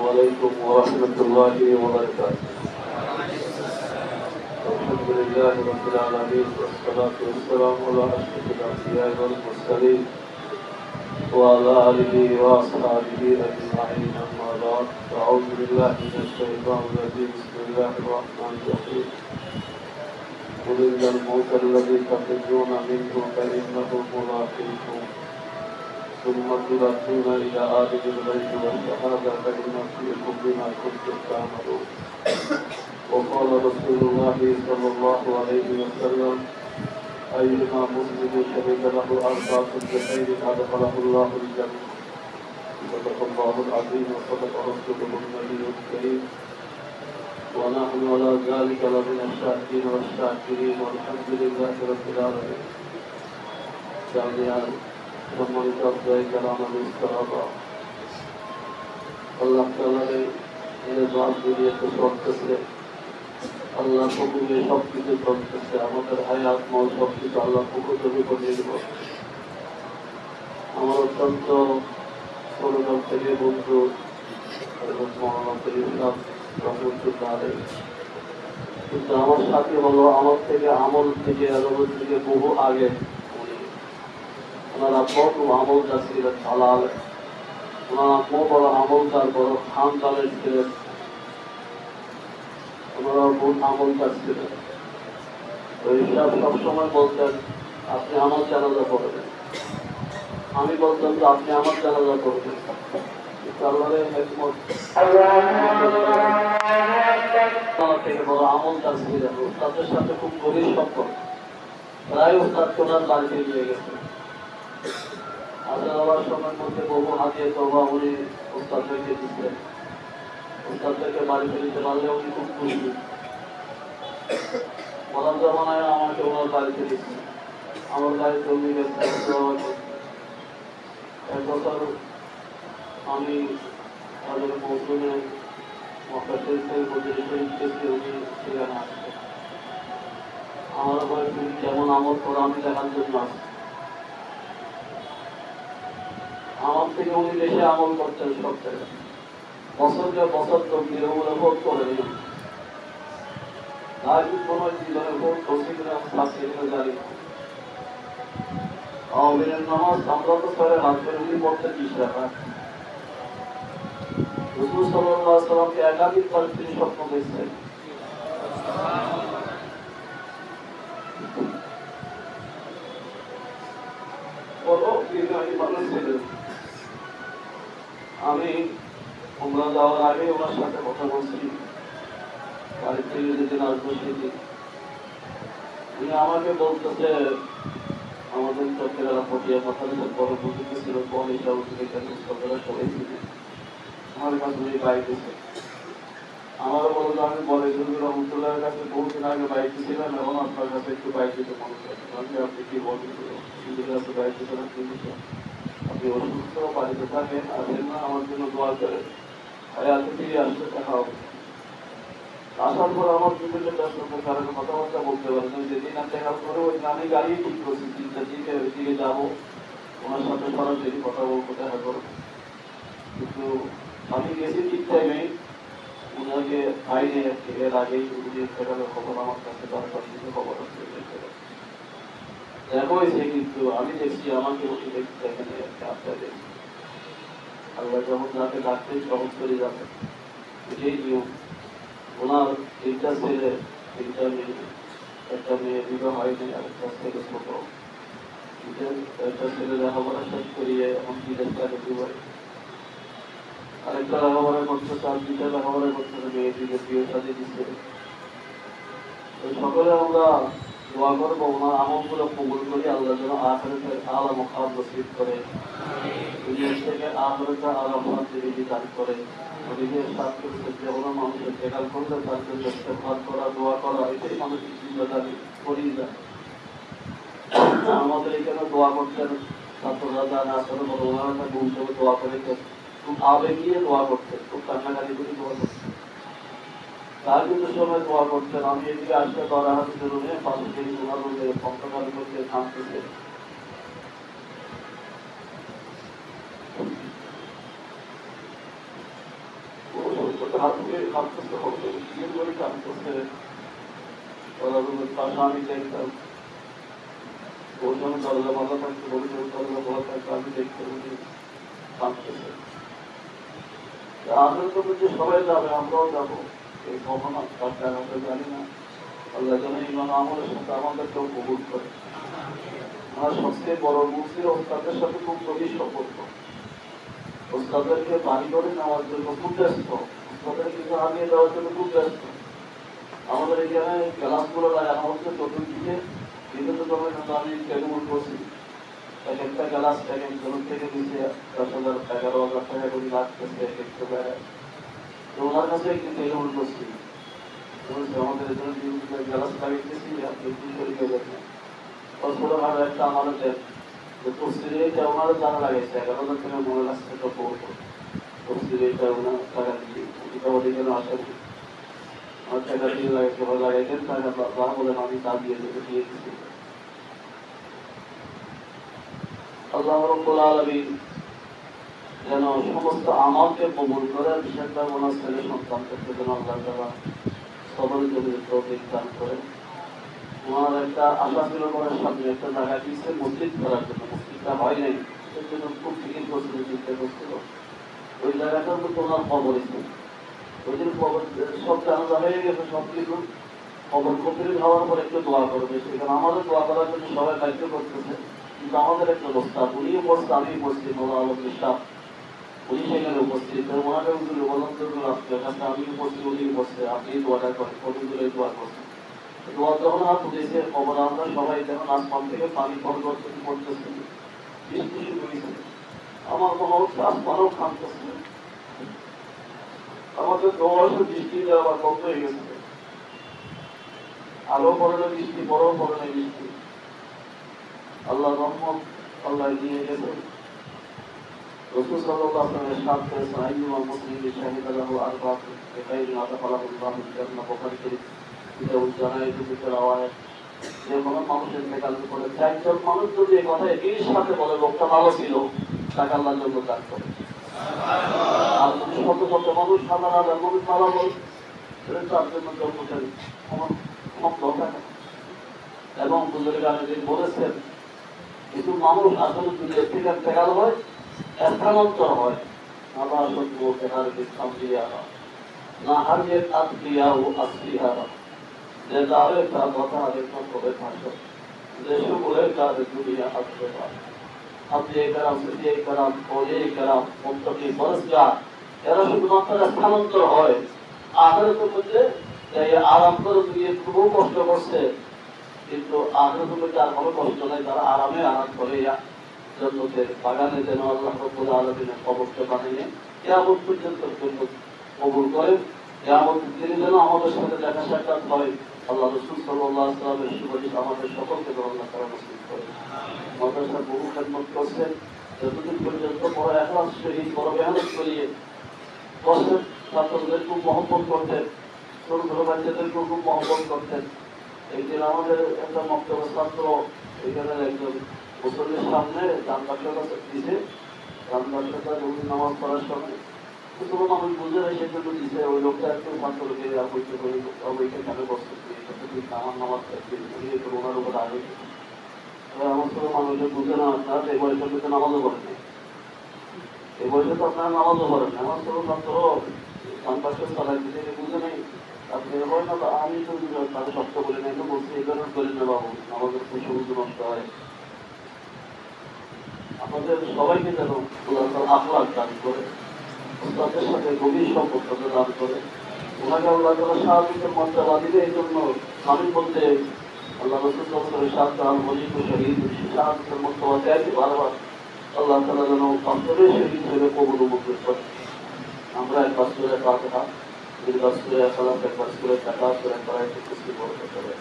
عليكم ورحمة الله وبركاته. الحمد لله رب العالمين والصلاة والسلام على أشرف الأنبياء والمرسلين وعلى آله وأصحابه أجمعين أما بعد فأعوذ بالله من الشيطان الرجيم بسم الله الرحمن الرحيم قل إن الموت الذي تفرون منه فإنه ملاقيكم ثم تردون إلى عالم الغيب والشهادة فينبئكم بما كنتم تعملون. وقال رسول الله صلى الله عليه وسلم أيما مسلم شهد له أربعة بخير أدخله الله الجنة. صدق الله العظيم وصدق رسوله النبي الكريم ونحن على ذلك لمن الشاكرين والشاكرين والحمد لله رب العالمين. সম্মানিত আল্লাহ তাআলার নির্বাণ দুনিয়াতে চলতেছে, আল্লাহ হুকুমে সবকিছু চলতেছে, আমাদের হায়াত মল সবকিছু আল্লাহ হুকুমের উপর নির্ভর। আমার অত্যন্ত ছোটকাল থেকে বন্ধু কিন্তু আমার সাথে হলো আমার থেকে আমল থেকে থেকে বহু আগে। ওনার আব্বাও আমলদার ছিলেন, দালাল। ওনার আব্বাও বড় আমলদার, বড় খানদানের ছিলেন। ওনারা বহু আমলদার ছিলেন। তো এইসব সবসময় বলতেন আপনি আমার জানাজা করবেন। আমি বলতাম যে আপনি আমার জানাজা করবেন। বড় আমলদার ছিলেন, তাদের সাথে খুব গভীর সম্পর্ক। প্রায় তাকে ওনার বাড়িতে নিয়ে গেছেন। আল্লাহর সময়ের মধ্যে বহু হাতিয়ে তওবা উনি উস্তাদকে দিচ্ছেন। উস্তাদকে বাড়িতে দিতে পারলে উনি খুব খুশি। বলার জমানায় আমাকে ওনার বাড়িতে দিচ্ছেন। আমার বাড়িতে উনি এক বছর আমি তাদের মৌসুমে মক্কা শরীফের মজলিসে গেছি, উনি সেখানে আসছেন। আমার উপরে তিনি কেমন আমল করে আমি দেখার জন্য আসছি। আমার থেকে উনি বেশি আমল করতেন সব জায়গায়। বছরকে বছর তো বিরোধ ভোট করে দিলেন। তার কোনো জীবনে ভোট করছি কিনা থাকছে কিনা জানি না। আওয়ামীর নামাজ আমরা তো সরে হাত করে উনি পড়তেন 20 টাকা। রাসূল সাল্লাল্লাহু আলাইহি ওয়াসাল্লামকে একাধিকবার তিনি স্বপ্ন দেখছেন। আমি উমরা যাওয়ার আগে ওনার সাথে কথা বলছি, বাড়ির থেকে যেদিন আসবো সেদিন উনি আমাকে বলতেছে আমাদের চট্টগ্রাম পটিয়া মাথার বড় বুঝতে ছিল কোন হিসাব থেকে সবাই ছিল আমার কাছে উনি বাইক দিচ্ছে। আমারও বলতো আমি বলে রহমতুল্লাহের কাছে বহুদিন আগে বাইক ছিলাম, এখন আপনার কাছে একটু বাইক দিতে মনে করছি। আপনি কি বলবেন কাছে বাইক দিতে না, আপনি অসুস্থ বাড়িতে থাকেন, আসেন না, আমার জন্য দোয়া করেন, হায়াতে ফিরে আসতে দেখা হবে। আসার পর আমার বিভিন্ন ব্যস্ততার কারণে কথাবার্তা বলতে পারেন। যেদিন আমি দেখার পরে ওই আমি গাড়ি ঠিক করছি, 3টার দিকে ওইদিকে যাবো, ওনার সাথে সরাসরি কথা বলবো, দেখা করবো। কিন্তু আমি গেছি ঠিক টাইমে, ওনাকে পাইনি। এর আগেই সেখানে খবর আমার কাছে দরকার ছিল, খবর আসছে দেখা হয়েছে। কিন্তু আমি দেখছি আমাকে বসে দেখছি এখানে আপনার দেখছি আল্লাহ যখন যাকে ডাকতে সহজ করে যাবে, এটাই নিয়ম। ওনার 3টা ছেলে, 3টা মেয়ে, একটা মেয়ে বিবাহ হয়নি, আরেকটা ছেলে ছোট। একটা ছেলে লেখাপড়া শেষ করিয়ে এখন বিদেশ কাজে দুবাই, আরেকটা লেখাপড়া করছে, তার 2টা লেখাপড়া করছে, মেয়ে দিকে বিয়ে সাজিয়ে দিচ্ছে। সকলে আমরা দোয়া করবো ওনার আমলগুলো কবুল করি, আল্লাহ যেন আখিরাতের আলা মুকাম নসিব করে, দুনিয়া থেকে আখিরাতের আলা মুকাম দান করে। নিজের স্বার্থে যে কোনো মানুষের খেয়াল করলে তার জন্য ইস্তেগফার করা, দোয়া করা, এটাই মানুষের জিম্মেদারি করিয়ে যায়। আমাদের এখানে দোয়া করতেন ছাত্ররা, যারা আসলে বড় ওনারা ঘুম থেকে দোয়া করে খুব আবেগিয়ে দোয়া করতেন, খুব কান্নাকাটি করে দোয়া করতেন। তার কিন্তু সময় দোয়া করতেন। আমি এদিকে আসতে দরা হাতে রুমে পাশে থেকে ওনার রুমে পঞ্চকালী করতে থামতেছে। হাত থেকে কাঁপতেছে, বিয়ের করে কাঁপতেছে। ওরা পাশা আমি দেখতাম, ওর জন্য দরজা মাথা থাকতে বলি, ওর দরজা বলা থাকতে আমি দেখতে বলি কাঁপতেছে। আসলে তো যে সবাই যাবে, আমরাও যাবো, এই কখন কাজটা আমরা জানি না। আল্লাহ যেন ইমান আমলের সাথে আমাদেরকেও কবুল করে। আমার সবচেয়ে বড় মুসির ওস্তাদের সাথে খুব গভীর সম্পর্ক। ওস্তাদেরকে বাড়ি করে নেওয়ার জন্য খুব ব্যস্ত, ওস্তাদের কিছু আনিয়ে দেওয়ার জন্য খুব ব্যস্ত। আমাদের এখানে ক্লাসগুলো লাগানো হচ্ছে চতুর্দিকে, বিভিন্ন ধরনের আমি ক্যালকুলেট করছি। এক একটা ক্লাস এক একজনের থেকে নিচে 10,000 11,000 টাকা করে লাগতেছে এক একটা জায়গায়। তো ওনার কাছে একটু ক্যালকুলেট করছি, আমাদের এখানে ক্লাস লাগিয়েছি, আপনি কি শরীরে দেখেন ছোটখাটো একটা আমাদের যে তফসিলিটা ওনারা জানা লাগাইছে 11,000 টাকা মনে লাগছে তো তফসিলিটা ওনার টাকা দিয়ে এটা ওদের জন্য আসে আমার টাকা দিয়ে লাগাইতেন, টাকা যা বলেন আমি তা দিয়ে দিয়েছি। আল্লাহ রাব্বুল আলামিন যেন সমস্ত আমালকে কবুল করে, বিশেষ করে ওনার ছেলে সন্তানকে যেন আল্লাহ তাআলা সবল জমির তৌফিক দান করে। ওনার একটা আশা ছিল ওনার সামনে একটা জায়গা দিচ্ছে মসজিদ করার জন্য, মসজিদটা হয় নাই, সেই জন্য খুব ফিকির করছিল, চিন্তা করছিল। ওই জায়গাটার মধ্যে ওনার খবর ছিল, ওই দিন খবর সব জানা হয়ে গেছে, সব কিছু খবর কমপ্লিট হওয়ার পর একটু দোয়া করবে। সেখানে আমাদের দোয়া করার জন্য সবাই দায়িত্ব করতেছে, কিন্তু আমাদের একটা অবস্থা, উনিও বসছে আমি বসছি, মোলা আলম সাহ উনি সেখানে উপস্থিত, ওনাকে বলন্তুল আসছে, আমি উপস্থিত, উনি বসছে, আপনি দোয়াটা করেন, কতগুলো দোয়া করছেন। দোয়া যখন হাত উঠেছে খবর আমরা সবাই যখন আসমান থেকে পানি পরিবর্তন করতেছে, বৃষ্টি শুরু হয়েছে, আমার মনে হচ্ছে আসমানও খামতেছে, আমাদের দোয়াশে বৃষ্টি আবার বন্ধ হয়ে গেছে, আলো পড়লে বৃষ্টি, বড় পড়লে বৃষ্টি। আল্লাহ রহমত আল্লাহ দিয়ে গেছে। রাসূল সাল্লাল্লাহু আলাইহি ওয়াসাল্লাম ইরশাদ করেছেন, আইয়ুমা মুসলিমিন শাহিদা লাহু আরবা'তুন বিখাইরিন আদখালাহু আল্লাহুল জান্নাহ। বুখারী শরীফ কিতাবুল জানায়েজের ভিতরে আওয়াজ, যে কোনো মানুষের মেকাল করে চারজন মানুষ যদি এই কথা একই সাথে বলে লোকটা ভালো ছিল, তাকে আল্লাহ জান্নাত দান করে। আর যদি শত শত মানুষ, হাজার হাজার মানুষ ভালো বলে, তাহলে তার জন্য জন্মতেন আমার সম্ভব থাকে। এবং বুজুর্গানে যিনি বলেছেন, কিন্তু মানুষ আসলে যদি এর ফেরাল হয়, স্থানান্তর হয়, আবার সত্য ফেরার বিশ্রাম দিয়া না হারিয়ে আত্মীয়া ও আত্মীয়ারা যে যাবে তার কথা আরেকটা করে থাকবে, যে সকলের কাজে দুনিয়া আসবে। আপনি এই কারাম, সেটি এই কারাম, ও এই কারাম, মন্তকি বরসগার, এরা শুধুমাত্র স্থানান্তর হয়। আখেরাতের মধ্যে আরাম করে দিয়ে খুব কষ্ট করছে, কিন্তু আখেরাতের মধ্যে আর কোনো কষ্ট নেই, তারা আরামে আরাম করে জন্নতের বাগানে যেন আল্লাহ রাব্বুল আলামিনের কবরকে বানিয়ে কিয়ামত পর্যন্ত কবুল করেন। কিয়ামত দিনে যেন আমাদের সাথে দেখা সাক্ষাৎ হয়। আল্লাহ রাসূল সাল্লাল্লাহু আলাইহি ওয়াসাল্লামের সুপারিশ আমাদের সকলকে আল্লাহ তাআলা নসিব করে। মাদ্রাসার বহু খেদমত করছেন, যতদিন পর্যন্ত বড় ইখলাস সহিত বড় মেহনত করিয়ে কষ্টের ছাত্রদের খুব মহব্বত করতেন, ছোট ছোট বাচ্চাদেরকেও খুব মহব্বত করতেন। একদিন আমাদের একটা মক্তব্য ছাত্র এখানে একজন মুসল্লির সামনে ডান পাশের কাছে দিছে, ডান পাশেটা রোগী নামাজ পড়ার সময় কিছু মানুষ বুঝে নেয়, সেজন্য দিছে। ওই লোকটা একটু ছাত্রকে বলতে করি ওইকে কেন কষ্ট করি, আমার নামাজ ওনার উপর আগে আমার ছোট মানুষের বুঝে না, আপনার এই বয়সের মধ্যে নামাজও করেন না, এই বয়সে তো আপনারা নামাজও করেন না। আমার ছোট ছাত্র ডান পাশের চালাই দিতে বুঝে নেই, আপনি হয় না, আমি তো তাদের শক্ত বলি না, কিন্তু বলছি এই কারণে করি না বাবু, আমাদের খুব সবুজ নষ্ট হয়। আমাদের সবাইকে যেন আখলাক দান করে, তাদের সাথে গভীর সম্পর্ক দান করে, ওনাকে আল্লাহ তাআলা শাহাদাতের মর্যাদা দিবে। এই জন্য আমি বলতে আল্লাহ রাসূল সাল্লাল্লাহু আলাইহি ওয়াসাল্লাম বলিত শহীদ শাহাদাতের মর্যাদা চাইতে বারবার আল্লাহ তাআলা যেন অন্তরে শহীদ হিসেবে কবুল মঞ্জুর করে। আমরা একবার সূরা ফাতিহা, দুইবার সূরা ইখলাস, একবার সূরা তাকাস, একবার আয়াতুল কুরসি পড়তে হবে।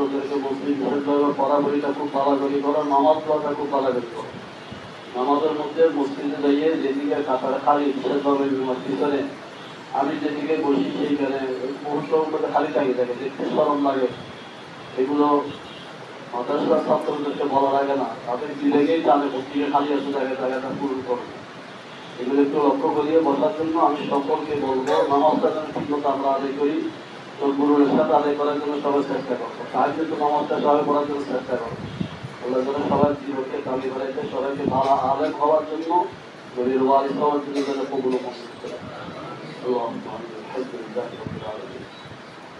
ওদেরকে বলছি পড়াবইটা খুব পালাগড়ি করো, নামাজ পড়াটা খুব পালাগড়ি করো। নামাজের মধ্যে মসজিদে যাইয়ে যেদিকে কাতার খালি বিশেষভাবে পিছনে আমি যেদিকে বসি সেইখানে মুহূর্তের মধ্যে খালি থাকে থাকে, দেখতে সরম লাগে। এগুলো মাদ্রাসার ছাত্রদেরকে বলা লাগে না, তাদের দিলেগেই জানে মসজিদে খালি আছে, জায়গাটা পূরণ করবে। এগুলো একটু লক্ষ্য করিয়ে বসার জন্য আমি সকলকে বলবো, নামাজটা যেন ঠিক মতো আমরা আদায় করি, তো গুরুর সাথে আদায় করার জন্য সবাই চেষ্টা করবো। তাই কিন্তু নামাজটা সবাই পড়ার জন্য চেষ্টা করবো। আল্লাহ যেন সবাই জীবনকে দাবি করাইতে, সবাইকে ভালো আলেম হওয়ার জন্য, নবীর ওয়ারিস হওয়ার জন্য যেন কবুল মঞ্জুর করে।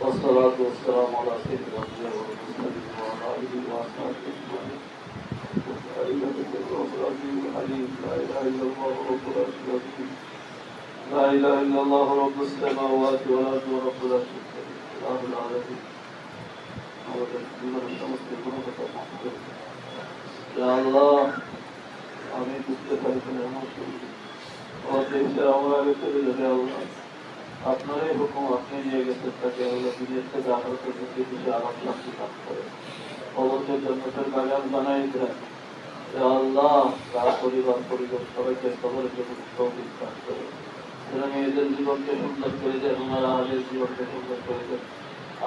والصلاة والسلام على سيد الأنبياء والمرسلين وعلى آله وأصحابه أجمعين. لا إله إلا الله العظيم الحليم، لا إله إلا الله رب العرش العظيم، لا إله إلا الله رب السماوات والأرض ورب العرش الكريم، إله العالمين. আমাদের জীবনের সমস্ত গুণগত মাফ করে দিন। ইয়া আল্লাহ, আমি বুঝতে পারি আমার শরীর আমার আগে চলে যাবে। আল্লাহ, আপনারই হুকুম, আপনি নিয়ে গেছেন তাকে। আল্লাহ বিদেশ থেকে আবার কিছু আরাম শান্তি কাজ করে অবশ্যই জন্মতের বাগান বানাই দেন। আল্লাহ, তার পরিবার পরিবার সবাইকে সবার জন্য তৌফিক কাজ করে। মেয়েদের জীবনকে সুন্দর করে দেন, ওনারা আগের জীবনকে সুন্দর করে দেন।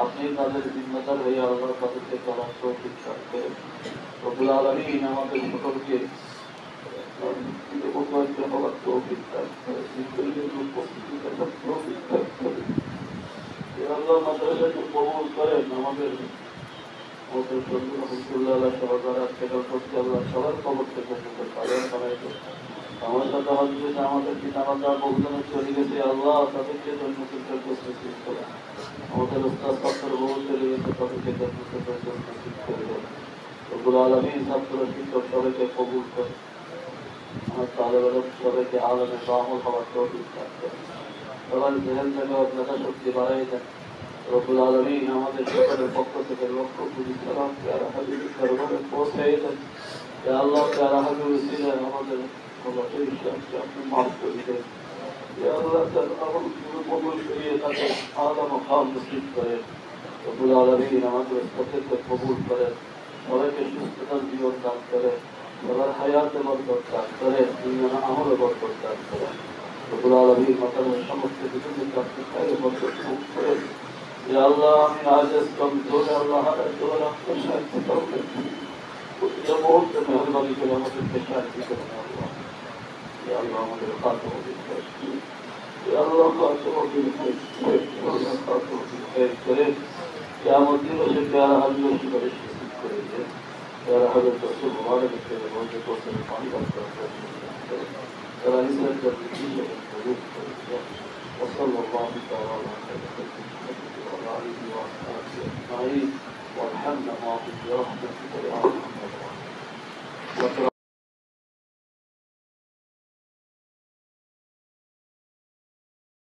আপনি তাদের জিম্মাদার হয়ে আল্লাহ তাদেরকে চলার তৌফিক কাজ করে। রব্বুল আলামিন আমাদের সকলকে হওয়ার তৌফিক কাজ করে। আল্লাহ মাদ্রাসাকে কবুল করেন। আমাদের সবার খবর থেকে আমার সাথে হজরত আমাদের পিতামাতা বহুজনের চলে গেছে। আল্লাহ, তাদেরকে জন্মতের প্রস্তুতি করে। আমাদের উস্তাদ ছাত্র বহু চলে গেছে, তাদেরকে জন্মতের প্রস্তুতি করে দেন। রব্বুল আলামিন ছাত্র শিক্ষক সবাইকে কবুল করে। আমার তালেবের সবাইকে আলমে আমল হওয়ার তৌফিক দান করে। সবার জেহেল জগৎ মেধা শক্তি বাড়াই দেন। রব্বুল আলামিন আমাদের সকলের পক্ষ থেকে লক্ষ কোটি সালাম পেয়ারা হাবিবের দরবারে পৌঁছাই দেন। ইয়া আল্লাহ, পেয়ারা হাবিবের উসিলায় আমাদের সবাইকে ইসলামকে আপনি মাফ করে দেন। ইয়া আল্লাহ, তার আমলগুলো কবুল করিয়ে তাকে আলা মাকাম নসিব করেন। রব্বুল আলামিন আমাদের প্রত্যেককে কবুল করেন। সবাইকে সুস্থতার জীবন দান করেন। সবার হায়াতে বরকত দান করেন। দুনিয়ার আমলে বরকত দান করেন। রব্বুল আলামিন মাতার সমস্ত কিছু কাছে খায় বরকত দান করেন। ইয়া আল্লাহ, আমি আজ কমজোর, আল্লাহ তোমার আপনার সাহায্য করবেন। প্রতিটা মুহূর্তে মেহরবানি করে আমাদেরকে সাহায্য করেন। আল্লাহ, ইয়া আল্লাহ, আমাদের খাতমা দিন ইয়া আল্লাহ, খাতমা দিন করে কিয়ামত দিবসে পেয়ারা হাবিবের সুপারিশ নসিব করে দেন। পেয়ারা হাবিবের দর্শন মুবারক করে মধ্যে পৌঁছে পানি পান করার তারা ইসলাম করতে কবুল করে দেন। وصلى الله تعالى على سيدنا وعلى آله وأصحابه أجمعين، وارحمنا معهم برحمتك يا أرحم الراحمين.